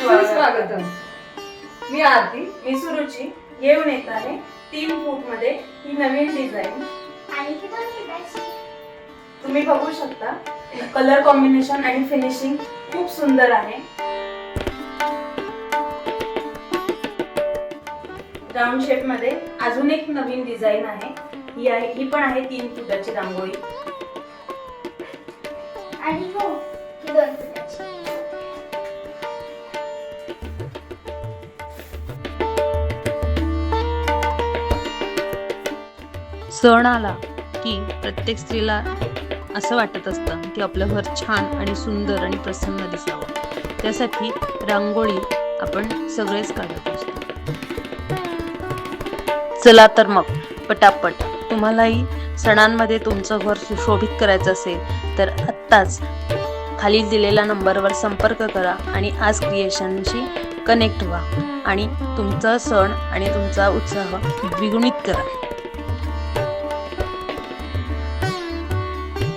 सुस्वागतम. मी आरती. मी सुरुची. घेऊन येत आहे 3 फूट मध्ये ही नवीन डिझाईन. आणि ही 2 फुटाची. तुम्ही बघू शकता कलर कॉम्बिनेशन आणि फिनिशिंग खूप सुंदर आहे. राऊंड शेप मध्ये अजून एक नवीन डिझाईन आहे. ही पण आहे 3 फुटाची रांगोळी. आणि हो ही 2 फुटाची. सण आला की प्रत्येक स्त्रीला असं वाटत असतं की आपलं घर छान आणि सुंदर आणि प्रसन्न दिसावं. त्यासाठी रांगोळी आपण सगळेच काढत असतो. चला तर मग पटापट तुम्हालाही सणांमध्ये तुमचं घर सुशोभित करायचं असेल तर आत्ताच खाली दिलेल्या नंबरवर संपर्क करा आणि आज क्रिएशनशी कनेक्ट व्हा आणि तुमचा सण आणि तुमचा उत्साह द्विगुणित करा.